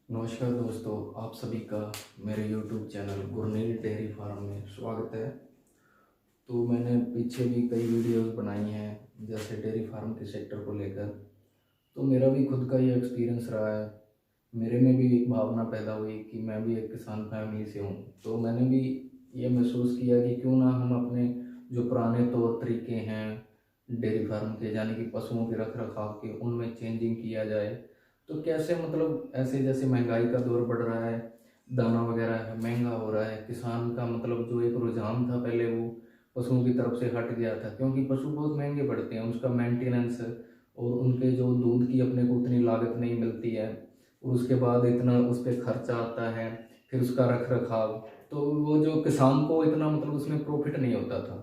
नमस्कार दोस्तों, आप सभी का मेरे YouTube चैनल गुरनील डेयरी फार्म में स्वागत है। तो मैंने पीछे भी कई वीडियोस बनाई हैं जैसे डेयरी फार्म के सेक्टर को लेकर। तो मेरा भी खुद का ये एक्सपीरियंस रहा है। मेरे में भी एक भावना पैदा हुई कि मैं भी एक किसान फैमिली से हूँ। तो मैंने भी ये महसूस किया कि क्यों ना हम अपने जो पुराने तौर तरीके हैं डेयरी फार्म के, यानी कि पशुओं के रख रखाव के, उनमें चेंजिंग किया जाए। तो कैसे मतलब ऐसे जैसे महंगाई का दौर बढ़ रहा है, दाना वगैरह है महंगा हो रहा है, किसान का मतलब जो एक रुझान था पहले वो पशुओं की तरफ से हट गया था, क्योंकि पशु बहुत महंगे पड़ते हैं। उसका मेंटेनेंस और उनके जो दूध की अपने को उतनी लागत नहीं मिलती है, और उसके बाद इतना उस पर खर्चा आता है, फिर उसका रख रखाव। तो वो जो किसान को इतना मतलब उसमें प्रॉफिट नहीं होता था।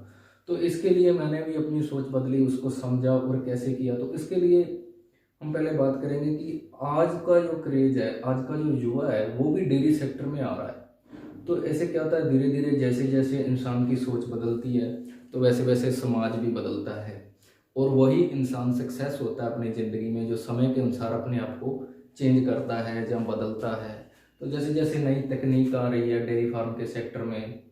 तो इसके लिए मैंने भी अपनी सोच बदली, उसको समझा और कैसे किया। तो इसके लिए हम पहले बात करेंगे कि आज का जो क्रेज है, आज का जो युवा है, वो भी डेयरी सेक्टर में आ रहा है। तो ऐसे क्या होता है, धीरे धीरे जैसे जैसे इंसान की सोच बदलती है तो वैसे वैसे समाज भी बदलता है, और वही इंसान सक्सेस होता है अपनी ज़िंदगी में जो समय के अनुसार अपने आप को चेंज करता है, जब बदलता है। तो जैसे जैसे नई तकनीक आ रही है डेयरी फार्म के सेक्टर में,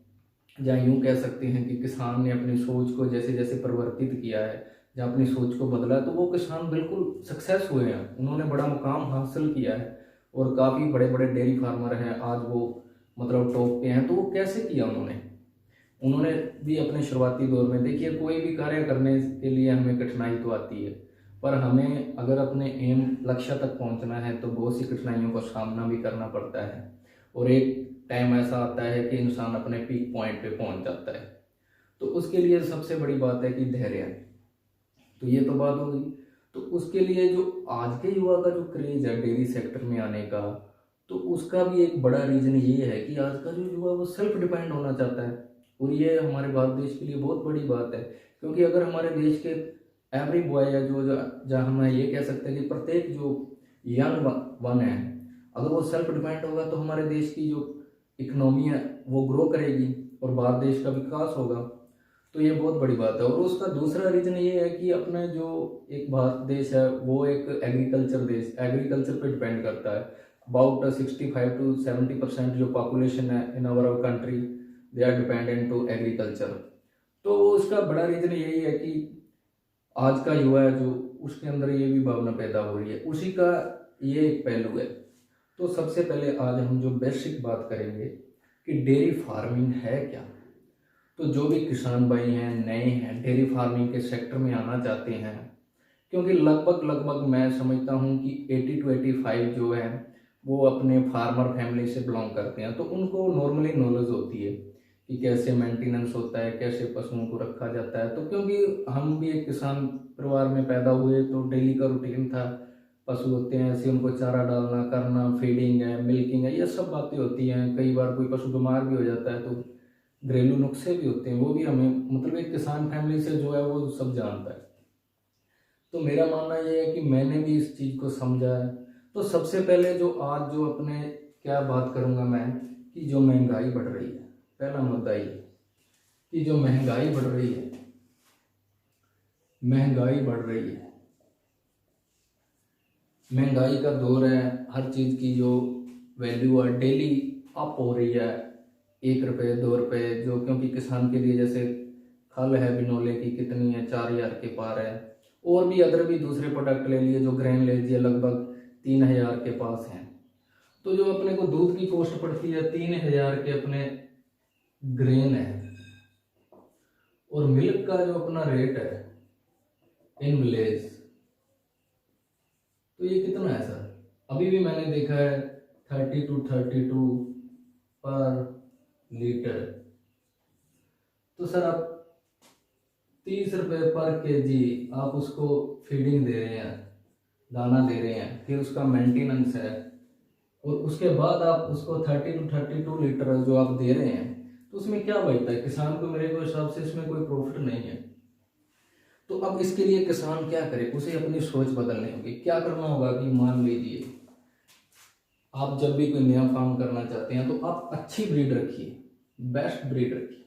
या यूं कह सकते हैं कि किसान ने अपनी सोच को जैसे जैसे परिवर्तित किया है, या अपनी सोच को बदला, तो वो किसान बिल्कुल सक्सेस हुए हैं, उन्होंने बड़ा मुकाम हासिल किया है। और काफ़ी बड़े बड़े डेयरी फार्मर हैं आज, वो मतलब टॉप पे हैं। तो वो कैसे किया उन्होंने उन्होंने भी अपने शुरुआती दौर में, देखिए कोई भी कार्य करने के लिए हमें कठिनाई तो आती है, पर हमें अगर अपने एम लक्ष्य तक पहुंचना है तो बहुत सी कठिनाइयों का सामना भी करना पड़ता है। और एक टाइम ऐसा आता है कि इंसान अपने पीक पॉइंट पे पहुंच जाता है। तो उसके लिए सबसे बड़ी बात है कि धैर्य है। तो ये तो बात हो गई। तो उसके लिए जो आज के युवा का जो क्रेज है डेयरी सेक्टर में आने का, तो उसका भी एक बड़ा रीजन ये है कि आज का जो युवा वो सेल्फ डिपेंड होना चाहता है। और ये हमारे भारत देश के लिए बहुत बड़ी बात है, क्योंकि अगर हमारे देश के एवरी बॉय है जो जहाँ हम ये कह सकते हैं कि प्रत्येक जो यंग वन है, अगर वो सेल्फ डिपेंड होगा तो हमारे देश की जो इकोनॉमी है वो ग्रो करेगी और भारत देश का विकास होगा। तो ये बहुत बड़ी बात है। और उसका दूसरा रीजन ये है कि अपने जो एक भारत देश है वो एक एग्रीकल्चर पे डिपेंड करता है। अबाउट 65 to 70% जो पॉपुलेशन है in our country, they are dependent to agriculture. तो उसका बड़ा रीजन यही है कि आज का युवा है जो, उसके अंदर ये भी भावना पैदा हो रही है, उसी का ये एक पहलू है। तो सबसे पहले आज हम जो बेसिक बात करेंगे कि डेयरी फार्मिंग है क्या। तो जो भी किसान भाई हैं, नए हैं, डेयरी फार्मिंग के सेक्टर में आना चाहते हैं, क्योंकि लगभग लगभग मैं समझता हूँ कि 80 to 85 जो है वो अपने फार्मर फैमिली से बिलोंग करते हैं। तो उनको नॉर्मली नॉलेज होती है कि कैसे मेंटेनेंस होता है, कैसे पशुओं को रखा जाता है। तो क्योंकि हम भी एक किसान परिवार में पैदा हुए, तो डेली का रूटीन था, पशु होते हैं ऐसे उनको चारा डालना करना, फीडिंग है, मिल्किंग है, ये सब बातें होती हैं। कई बार कोई पशु बीमार भी हो जाता है तो घरेलू नुस्खे भी होते हैं, वो भी हमें मतलब एक किसान फैमिली से जो है वो सब जानता है। तो मेरा मानना ये है कि मैंने भी इस चीज़ को समझा है। तो सबसे पहले जो आज जो अपने क्या बात करूंगा मैं, कि जो महंगाई बढ़ रही है, पहला मुद्दा ये कि जो महंगाई बढ़ रही है, महंगाई बढ़ रही है, महंगाई का दौर है, हर चीज़ की जो वैल्यू है डेली अप हो रही है, 1 रुपये 2 रुपये जो, क्योंकि किसान के लिए जैसे खल है बिनोले की कितनी है, 4,000 के पार है। और भी अदर भी दूसरे प्रोडक्ट ले लिए, जो ग्रेन ले लीजिए लगभग 3,000 के पास हैं। तो जो अपने को दूध की कॉस्ट पड़ती है 3,000 के अपने ग्रेन है, और मिल्क का जो अपना रेट है इन विलेज, तो ये कितना है सर। अभी भी मैंने देखा है 30 to 32 पर लीटर। तो सर आप 30 रुपये पर केजी आप उसको फीडिंग दे रहे हैं, दाना दे रहे हैं, फिर उसका मेंटेनेंस है, और उसके बाद आप उसको 30 to 32 लीटर जो आप दे रहे हैं, तो उसमें क्या बचता है किसान को। मेरे को हिसाब से इसमें कोई प्रॉफिट नहीं है। तो अब इसके लिए किसान क्या करे, उसे अपनी सोच बदलनी होगी। क्या करना होगा कि मान लीजिए आप जब भी कोई नया फार्म करना चाहते हैं तो आप अच्छी ब्रीड रखिए, बेस्ट ब्रीड रखिए।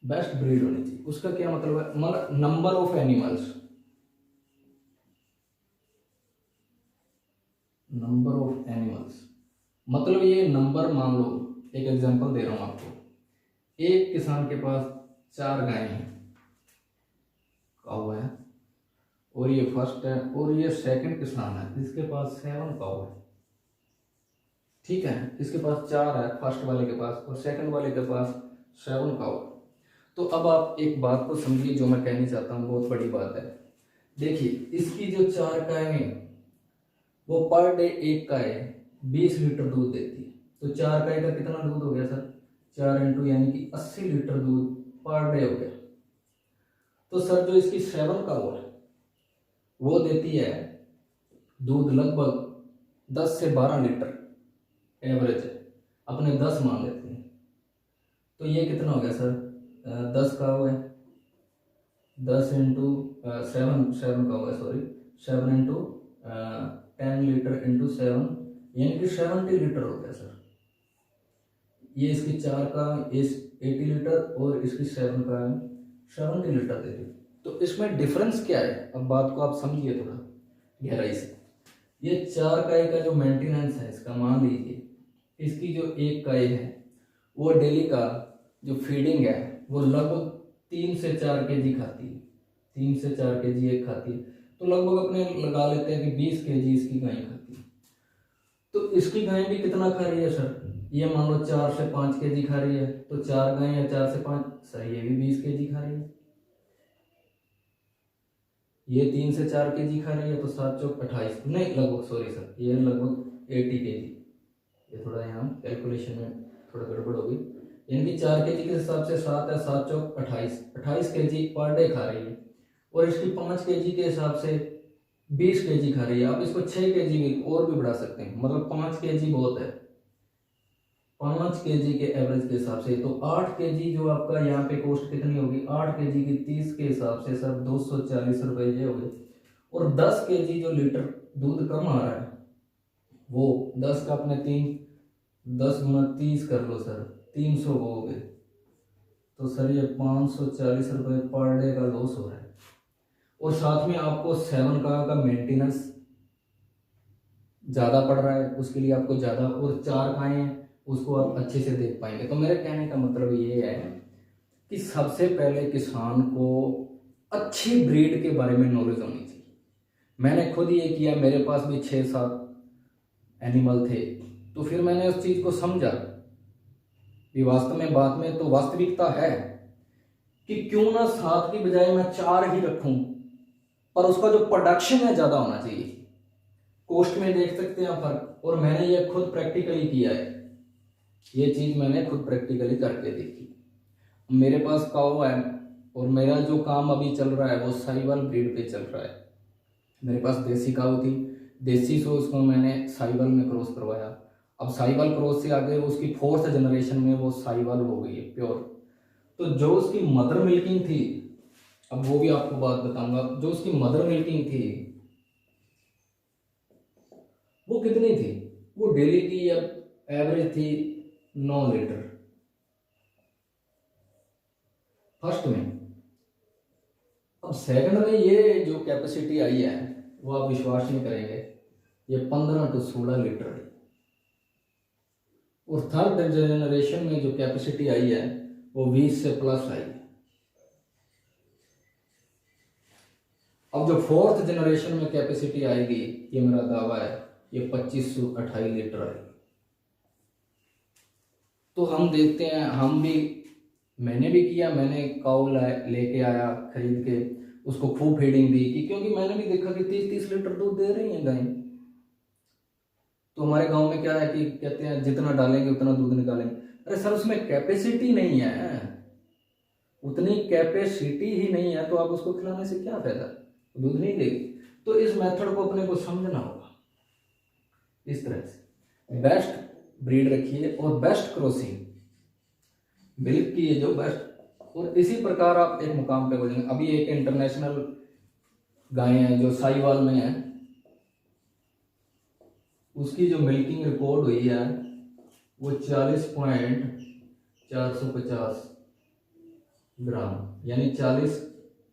बेस्ट ब्रीड होनी चाहिए, उसका क्या मतलब है, मतलब नंबर ऑफ एनिमल्स। मतलब ये नंबर मान लो, एक एग्जांपल दे रहा हूँ आपको। एक किसान के पास 4 गायें हैं, काऊ है, और ये फर्स्ट है, और ये सेकंड किसान है, इसके पास 7 काऊ है। ठीक है, इसके पास 4 है फर्स्ट वाले के पास, और सेकंड वाले के पास 7 काऊ है। तो अब आप एक बात को समझिए, जो मैं कहना चाहता हूँ बहुत बड़ी बात है। देखिए, इसकी जो 4 गायें हैं वो पर डे एक गाय 20 लीटर दूध देती है। तो 4 गाय का कितना दूध हो गया सर? 4 इंटू यानी कि 80 लीटर दूध पर डे हो गया। तो सर जो इसकी 7 काऊ है वो देती है दूध लगभग 10 से 12 लीटर, एवरेज है, अपने 10 मान लेते हैं। तो ये कितना हो गया सर? 10 काऊ है, 10 इंटू 7 काऊ है, सॉरी 7 इंटू 10 लीटर इंटू 7 यानी कि 70 लीटर हो गया सर। ये इसकी 4 का इस 80 लीटर और इसकी 7 का 70 लीटर दे रही। तो इसमें डिफरेंस क्या है? अब बात को आप समझिए थोड़ा गहराई से। ये 4 गाय का जो मेंटेनेंस है इसका, मान लीजिए इसकी जो एक गाय है वो डेली का जो फीडिंग है वो लगभग 3 से 4 केजी खाती है, 3 से 4 केजी एक खाती है। तो लगभग अपने लगा लेते हैं कि 20 केजी इसकी गाय खाती है। तो इसकी गाय भी कितना खा रही है सर? ये मान लो 4 से 5 केजी खा रही है, तो 4 गाय या 4 से 5 सर, ये भी 20 केजी खा रही है। ये 3 से 4 केजी खा रही है, तो 7 चौक 28, नहीं लगभग, सॉरी सर, ये लगभग 80 केजी। ये थोड़ा यहाँ कैलकुलेशन में थोड़ा गड़बड़ होगी, यानी कि 4 केजी के हिसाब से 7 है, 7 चौक 28 केजी पर डे खा रही है। और इसकी 5 केजी के हिसाब से 20 केजी खा रही है। आप इसको 6 केजी भी और भी बढ़ा सकते हैं, मतलब 5 केजी बहुत है, 5 केजी के एवरेज के हिसाब से। तो 8 केजी जो आपका यहाँ पे कॉस्ट कितनी होगी? 8 केजी की 30 के हिसाब से सर 240 रुपये ये हो गए। और 10 केजी जो लीटर दूध कम आ रहा है वो 10 का अपने 10 गुना 30 कर लो सर, 300 हो गए। तो सर ये 540 रुपये पर डे का लॉस हो रहा है। और साथ में आपको 7 का मेंटेनेंस ज़्यादा पड़ रहा है, उसके लिए आपको ज़्यादा, और 4 गायें उसको आप अच्छे से देख पाएंगे। तो मेरे कहने का मतलब ये है कि सबसे पहले किसान को अच्छी ब्रीड के बारे में नॉलेज होनी चाहिए। मैंने खुद ये किया, मेरे पास भी 6-7 एनिमल थे, तो फिर मैंने उस चीज़ को समझा कि वास्तव में बात में तो वास्तविकता है कि क्यों ना 7 की बजाय मैं 4 ही रखूं, पर उसका जो प्रोडक्शन है ज़्यादा होना चाहिए। कॉस्ट में देख सकते हैं फर्क, और मैंने ये खुद प्रैक्टिकली किया है। ये चीज़ मैंने खुद प्रैक्टिकली करके देखी। मेरे पास काऊ है, और मेरा जो काम अभी चल रहा है वो साहिवाल ब्रीड पे चल रहा है। मेरे पास देसी काऊ थी, देसी से उसको मैंने साहिवाल में क्रॉस करवाया। अब साहिवाल क्रॉस से आगे उसकी 4th जनरेशन में वो साहिवाल हो गई है प्योर। तो जो उसकी मदर मिल्किंग थी, अब वो भी आपको बात बताऊंगा, जो उसकी मदर मिल्किंग थी वो कितनी थी? वो डेली की एवरेज थी 9 लीटर फर्स्ट में। अब सेकंड में ये जो कैपेसिटी आई है वो आप विश्वास नहीं करेंगे, ये 15 to 16 लीटर है। और 3rd जनरेशन में जो कैपेसिटी आई है वो 20 से प्लस आई है। अब जो 4th जनरेशन में कैपेसिटी आएगी, ये मेरा दावा है, ये 25 से 28 लीटर आएगी। तो हम देखते हैं, हम भी, मैंने भी किया, मैंने काऊ लेके आया खरीद के, उसको खूब फीडिंग दी कि, क्योंकि मैंने भी देखा कि 30-30 लीटर दूध दे रही हैं गाय। तो हमारे गांव में क्या है कि कहते हैं जितना डालेंगे उतना दूध निकालेंगे। अरे सर, उसमें कैपेसिटी नहीं है, उतनी कैपेसिटी ही नहीं है, तो आप उसको खिलाने से क्या फायदा? दूध नहीं देगी। तो इस मेथड को अपने को समझना होगा। इस तरह से बेस्ट ब्रीड रखिए और बेस्ट क्रॉसिंग मिल्क की है जो बेस्ट, और इसी प्रकार आप एक मुकाम पे हो जाएंगे। अभी एक इंटरनेशनल गाय है जो साहिवाल में है, उसकी जो मिल्किंग रिकॉर्ड हुई है वो 40.450 ग्राम, यानी 40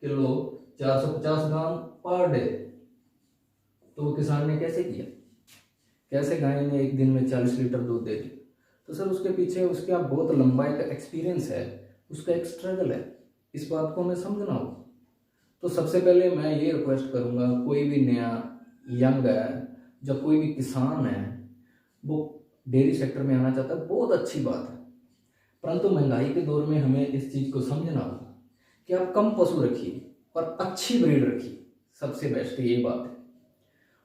किलो 450 ग्राम पर डे। तो वो किसान ने कैसे किया? कैसे गाय ने एक दिन में 40 लीटर दूध दे दी। तो सर उसके पीछे उसका बहुत लंबा एक एक्सपीरियंस है, उसका एक स्ट्रगल है, इस बात को हमें समझना हो। तो सबसे पहले मैं ये रिक्वेस्ट करूँगा, कोई भी नया यंग है, जब कोई भी किसान है वो डेयरी सेक्टर में आना चाहता है, बहुत अच्छी बात है, परंतु महंगाई के दौर में हमें इस चीज़ को समझना होगा कि आप कम पशु रखिए और अच्छी ब्रीड रखिए, सबसे बेस्ट ये बात है।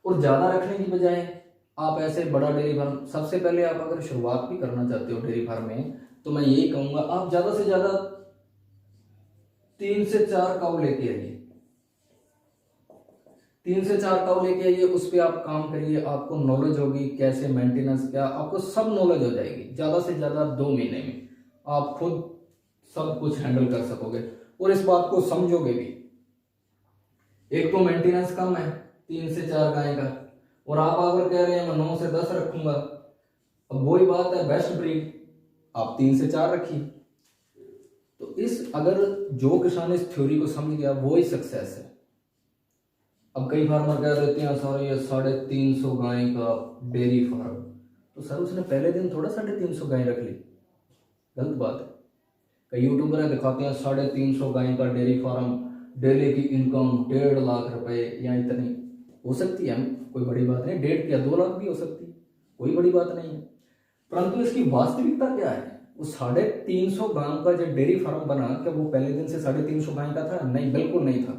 और ज़्यादा रखने की बजाय आप ऐसे बड़ा डेयरी फार्म, सबसे पहले आप अगर शुरुआत भी करना चाहते हो डेयरी फार्म में, तो मैं यही कहूँगा आप ज़्यादा से ज़्यादा 3 से 4 काऊ लेके आइए, 3 से 4 काऊ लेके आइए, उस पर आप काम करिए, आपको नॉलेज होगी कैसे मेंटेनेंस, क्या आपको सब नॉलेज हो जाएगी। ज़्यादा से ज़्यादा 2 महीने में आप खुद सब कुछ हैंडल कर सकोगे और इस बात को समझोगे भी। एक तो मेंटेनेंस कम है 3 से 4 गाय का, और आप अगर कह रहे हैं मैं 9 से 10 रखूंगा, अब वही बात है बेस्ट ब्रीड आप 3 से 4 रखिए। तो इस अगर जो किसान इस थ्योरी को समझ गया वो ही सक्सेस है। अब कई फार्मर कह देते हैं सर ये 350 गाय का डेयरी फार्म, तो सर उसने पहले दिन थोड़ा 350 गाय रख ली, गलत बात है। कई यूट्यूबर दिखाते हैं 350 गाय का डेयरी फार्म, डेली की इनकम 1.5 लाख रुपए या इतनी, हो सकती है, कोई बड़ी बात नहीं, 1.5 या 2 लाख भी हो सकती है, कोई बड़ी बात नहीं है। परंतु इसकी वास्तविकता क्या है, वो 350 गाय का जो डेयरी फार्म बना, क्या वो पहले दिन से 350 गाय का था? नहीं, बिल्कुल नहीं था,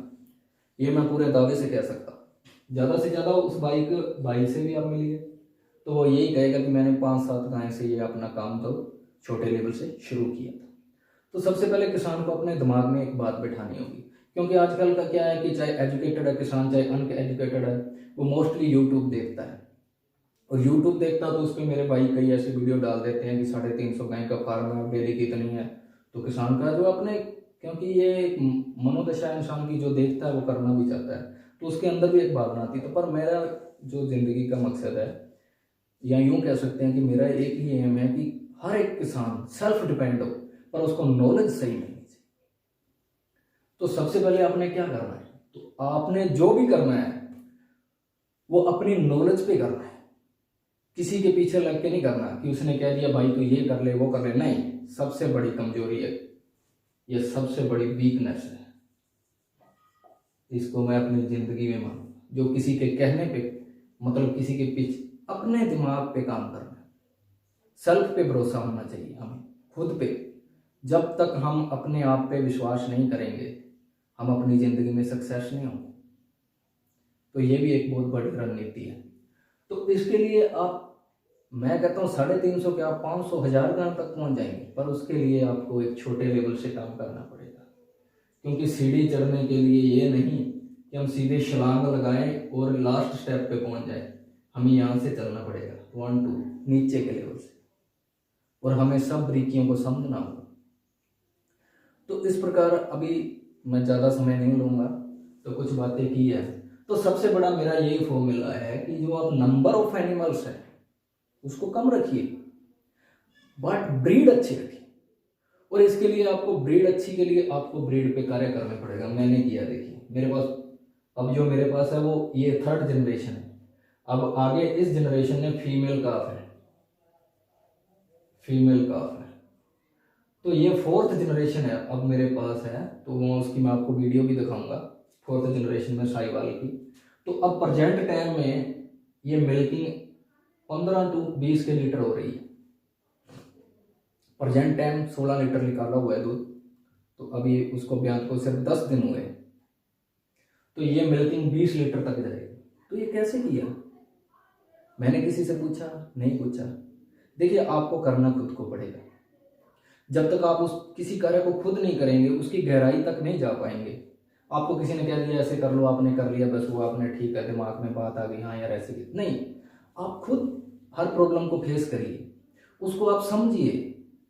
ये मैं पूरे दावे से कह सकता। ज़्यादा से ज़्यादा उस भाई से भी आप मिलिए तो वो यही कहेगा कि मैंने 5-7 गाय से ये अपना काम तो छोटे लेवल से शुरू किया था। तो सबसे पहले किसान को अपने दिमाग में एक बात बैठानी होगी, क्योंकि आजकल का क्या है कि चाहे एजुकेटेड है किसान चाहे अनएजुकेटेड है, वो मोस्टली यूट्यूब देखता है, और यूट्यूब देखता तो उस पर मेरे भाई कई ऐसी वीडियो डाल देते हैं कि 350 गाय का फार्म है, डेली कितनी है, तो किसान का जो अपने, क्योंकि ये एक मनोदशा इंसान की जो देखता है वो करना भी चाहता है, तो उसके अंदर भी एक भावना आती है। तो पर मेरा जो जिंदगी का मकसद है, या यूं कह सकते हैं कि मेरा एक ही एम है कि हर एक किसान सेल्फ डिपेंड हो, पर उसको नॉलेज सही मिलनी चाहिए। तो सबसे पहले आपने क्या करना है, तो आपने जो भी करना है वो अपनी नॉलेज पे करना है, किसी के पीछे लग के नहीं करना कि उसने कह दिया भाई तू ये कर ले वो कर ले, नहीं, सबसे बड़ी कमजोरी है, ये सबसे बड़ी वीकनेस है, इसको मैं अपनी जिंदगी में मानूं। जो किसी के कहने पे, मतलब किसी के पीछे, अपने दिमाग पे काम करना है, सेल्फ पे भरोसा होना चाहिए हमें, खुद पे। जब तक हम अपने आप पे विश्वास नहीं करेंगे हम अपनी जिंदगी में सक्सेस नहीं होंगे। तो ये भी एक बहुत बड़ी रणनीति है। तो इसके लिए आप, मैं कहता हूँ 350 के आप 500-1000 ग्राम तक पहुंच जाएंगे, पर उसके लिए आपको एक छोटे लेवल से काम करना पड़ेगा, क्योंकि सीढ़ी चढ़ने के लिए ये नहीं कि हम सीधे छलांग लगाएं और लास्ट स्टेप पे पहुंच जाए, हमें यहाँ से चलना पड़ेगा 1-2 नीचे के लेवल से, और हमें सब बारीकियों को समझना होगा। तो इस प्रकार अभी मैं ज़्यादा समय नहीं लूँगा, तो कुछ बातें की है। तो सबसे बड़ा मेरा यही फॉर्मूला है कि जो आप नंबर ऑफ एनिमल्स है उसको कम रखिए, बट ब्रीड अच्छी रखिए। और इसके लिए आपको ब्रीड अच्छी के लिए आपको ब्रीड पे कार्य करना पड़ेगा। मैंने किया, देखिए मेरे पास अब जो मेरे पास है वो ये 3rd जनरेशन है। अब आगे इस जनरेशन में फीमेल काफ है, तो ये 4th जनरेशन है अब मेरे पास है, तो वो उसकी मैं आपको वीडियो भी दिखाऊंगा 4th जनरेशन में साहिवाल की। तो अब प्रेजेंट टाइम में ये मिल्किंग 15 to 20 के लीटर हो रही है, प्रेजेंट टाइम 16 लीटर निकाला हुआ है दूध। तो अभी उसको ब्यान को सिर्फ 10 दिन हुए, तो ये मिल्किंग 20 लीटर तक जाएगी। तो ये कैसे किया? मैंने किसी से पूछा? नहीं पूछा। देखिए आपको करना खुद को पड़ेगा। जब तक आप उस किसी कार्य को खुद नहीं करेंगे उसकी गहराई तक नहीं जा पाएंगे। आपको किसी ने कह दिया ऐसे कर लो, आपने कर लिया, बस वो आपने ठीक है, दिमाग में बात आ गई, हाँ यार ऐसे नहीं। आप खुद हर प्रॉब्लम को फेस करिए, उसको आप समझिए,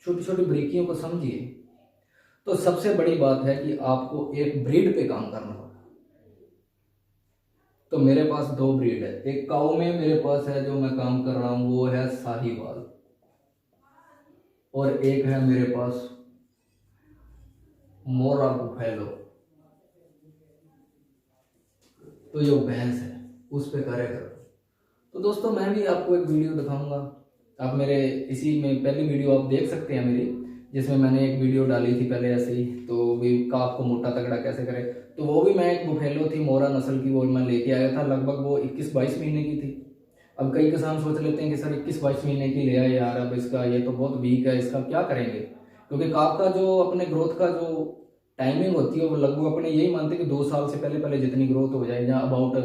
छोटी छोटी बारीकियों को समझिए। तो सबसे बड़ी बात है कि आपको एक ब्रीड पे काम करना होगा। तो मेरे पास 2 ब्रीड है। एक काऊ में मेरे पास है जो मैं काम कर रहा हूं वो है साहिवाल, और एक है मेरे पास मोरा बुफेलो। तो जो भैंस है उस पे कार्य करो। तो दोस्तों मैं भी आपको एक वीडियो दिखाऊंगा। आप मेरे इसी में पहली वीडियो आप देख सकते हैं मेरी, जिसमें मैंने एक वीडियो डाली थी पहले ऐसे ही, तो भी काफ को मोटा तगड़ा कैसे करे। तो वो भी मैं एक बुफेलो थी मोरा नस्ल की, वो मैं लेके आया था। लगभग वो 21-22 महीने की थी। अब कई किसान सोच लेते हैं कि सर 21-22 महीने की ले आए यार, अब इसका ये तो बहुत वीक है, इसका क्या करेंगे। क्योंकि काफ का जो अपने ग्रोथ का जो टाइमिंग होती है वो लगभग अपने यही मानते हैं कि 2 साल से पहले पहले जितनी ग्रोथ हो जाए, या अबाउट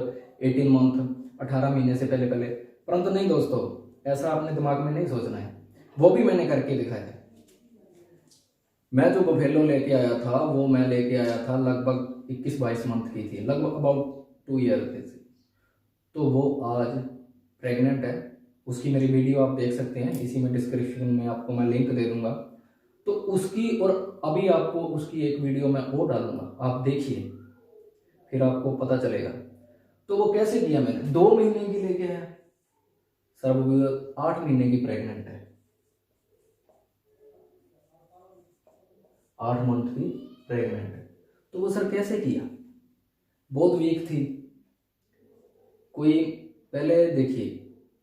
18 मंथ 18 महीने से पहले पहले। परंतु नहीं दोस्तों, ऐसा अपने दिमाग में नहीं सोचना है। वो भी मैंने करके दिखाया है। मैं जो बफेलो लेके आया था वो मैं लेके आया था लगभग 21-22 मंथ की थी, लगभग अबाउट 2 ईयर थे। तो वो आज प्रेग्नेंट है। उसकी मेरी वीडियो आप देख सकते हैं, इसी में डिस्क्रिप्शन में आपको मैं लिंक दे दूंगा। तो उसकी और अभी आपको उसकी एक वीडियो मैं और डालूंगा, आप देखिए, फिर आपको पता चलेगा। तो वो कैसे किया मैंने, 2 महीने की लेके आया सर, वो 8 महीने की प्रेग्नेंट है, 8 मंथ की प्रेग्नेंट है। तो वो सर कैसे किया, बहुत वीक थी। कोई पहले देखिए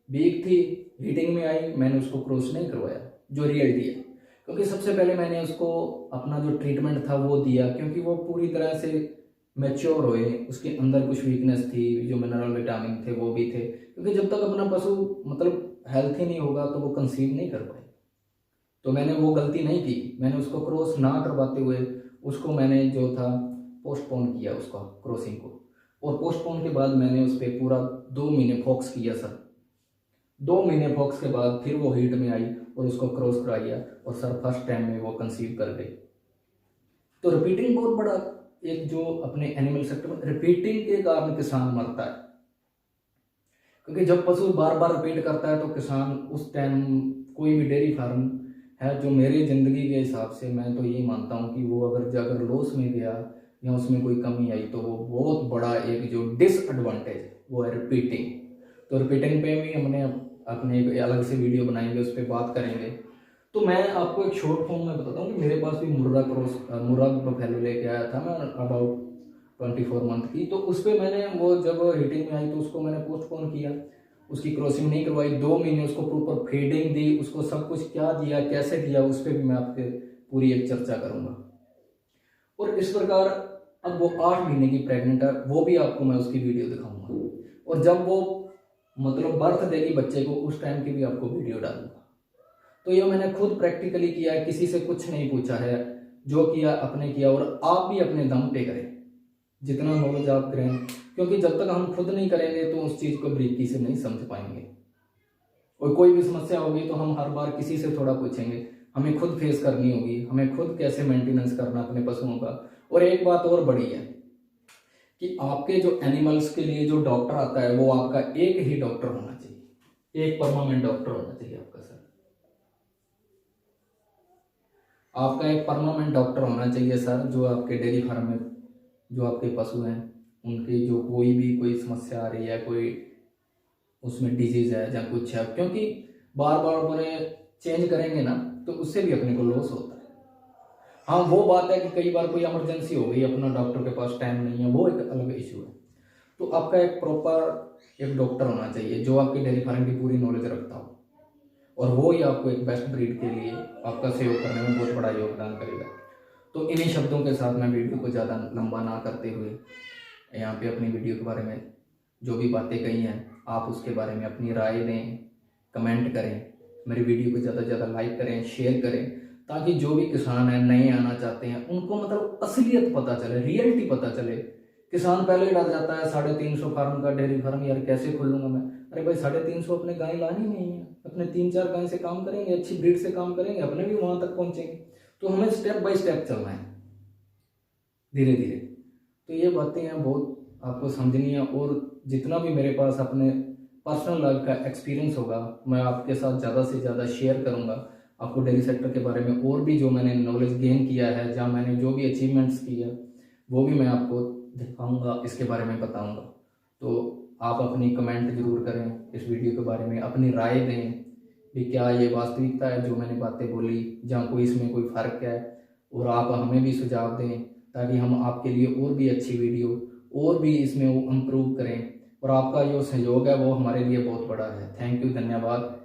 वीक थी, हीटिंग में आई, मैंने उसको क्रॉस नहीं करवाया जो रियलिटी है। क्योंकि सबसे पहले मैंने उसको अपना जो ट्रीटमेंट था वो दिया, क्योंकि वो पूरी तरह से मैच्योर हुए, उसके अंदर कुछ वीकनेस थी, जो मिनरल विटामिन थे वो भी थे। क्योंकि जब तक अपना पशु मतलब हेल्थी नहीं होगा तो वो कंसीव नहीं कर पाए। तो मैंने वो गलती नहीं की, मैंने उसको क्रॉस ना करवाते हुए उसको मैंने जो था पोस्टपोन किया उसका क्रॉसिंग को। और पोस्टपोन के बाद मैंने उस पर पूरा 2 महीने फोकस किया सर। 2 महीने फोकस के बाद फिर वो हीट में आई और उसको क्रॉस कराया, और सर फर्स्ट टाइम में वो कंसीव कर गई। तो रिपीटिंग बहुत बड़ा एक जो अपने एनिमल सेक्टर में रिपीटिंग के कारण किसान मरता है। क्योंकि जब पशु बार बार रिपीट करता है तो किसान उस टाइम, कोई भी डेयरी फार्म है जो मेरी जिंदगी के हिसाब से मैं तो यही मानता हूँ कि वो अगर लॉस में गया या उसमें कोई कमी आई तो वो बहुत बड़ा एक जो डिसएडवांटेज वो है रिपीटिंग। तो रिपीटिंग पे भी हमने अपने एक अलग से वीडियो बनाएंगे, उस पर बात करेंगे। तो मैं आपको एक शॉर्ट फॉर्म में बताता हूँ कि मेरे पास भी मुर्रा बफेलो लेके आया था मैं अबाउट 24 मंथ की। तो उस पर मैंने वो जब हीटिंग में आई तो उसको मैंने पोस्टपोन किया, उसकी क्रॉसिंग नहीं करवाई। 2 महीने उसको प्रॉपर फीडिंग दी, उसको सब कुछ क्या दिया कैसे दिया उस पर भी मैं आपके पूरी एक चर्चा करूंगा। और इस प्रकार अब वो 8 महीने की प्रेग्नेंट है, वो भी आपको मैं उसकी वीडियो दिखाऊंगा। और जब वो मतलब बर्थ देगी बच्चे को उस टाइम की भी आपको वीडियो डालूंगा। तो ये मैंने खुद प्रैक्टिकली किया है, किसी से कुछ नहीं पूछा है, जो किया अपने किया। और आप भी अपने दम पे करें, जितना नॉलेज आप करें, क्योंकि जब तक हम खुद नहीं करेंगे तो उस चीज को बारीकी से नहीं समझ पाएंगे। और कोई भी समस्या होगी तो हम हर बार किसी से थोड़ा पूछेंगे, हमें खुद फेस करनी होगी, हमें खुद कैसे मेंटेनेंस करना अपने पशुओं का। और एक बात और बड़ी है कि आपके जो एनिमल्स के लिए जो डॉक्टर आता है वो आपका एक ही डॉक्टर होना चाहिए, एक परमानेंट डॉक्टर होना चाहिए आपका सर। आपका एक परमानेंट डॉक्टर होना चाहिए सर, जो आपके डेयरी फार्म में जो आपके पशु हैं उनकी जो कोई समस्या आ रही है, कोई उसमें डिजीज है या कुछ है। क्योंकि बार बार उन्हें चेंज करेंगे ना तो उससे भी अपने को लॉस होता है। हाँ वो बात है कि कई बार कोई इमरजेंसी हो गई, अपना डॉक्टर के पास टाइम नहीं है, वो एक अलग इशू है। तो आपका एक प्रॉपर एक डॉक्टर होना चाहिए जो आपके डेयरी फार्म की पूरी नॉलेज रखता हो, और वो ही आपको एक बेस्ट ब्रीड के लिए आपका सहयोग करने में बहुत बड़ा योगदान करेगा। तो इन्हीं शब्दों के साथ मैं वीडियो को ज़्यादा लंबा ना करते हुए यहाँ पे अपनी वीडियो के बारे में जो भी बातें कही हैं आप उसके बारे में अपनी राय दें, कमेंट करें, मेरी वीडियो को ज़्यादा से ज़्यादा लाइक करें, शेयर करें, ताकि जो भी किसान हैं नए आना चाहते हैं उनको मतलब असलियत पता चले, रियलिटी पता चले। किसान पहले डर जाता है 350 फार्म का डेयरी फार्म, यार कैसे खोलूंगा मैं। अरे भाई 350 अपने गाय लानी नहीं है, अपने 3-4 गाय से काम करेंगे, अच्छी ब्रीड से काम करेंगे, अपने भी वहां तक पहुंचेंगे। तो हमें स्टेप बाय स्टेप चलना है, धीरे धीरे। तो ये बातें हैं बहुत आपको समझनी है। और जितना भी मेरे पास अपने पर्सनल लाइफ का एक्सपीरियंस होगा मैं आपके साथ ज़्यादा से ज़्यादा शेयर करूंगा। आपको डेयरी सेक्टर के बारे में और भी जो मैंने नॉलेज गेन किया है, जहाँ मैंने जो भी अचीवमेंट्स किया वो भी मैं आपको दिखाऊंगा, इसके बारे में बताऊंगा। तो आप अपनी कमेंट जरूर करें इस वीडियो के बारे में, अपनी राय दें कि क्या ये वास्तविकता है जो मैंने बातें बोली, जहाँ कोई इसमें कोई फ़र्क है। और आप हमें भी सुझाव दें ताकि हम आपके लिए और भी अच्छी वीडियो और भी इसमें वो इम्प्रूव करें और आपका जो सहयोग है वो हमारे लिए बहुत बड़ा है। थैंक यू, धन्यवाद।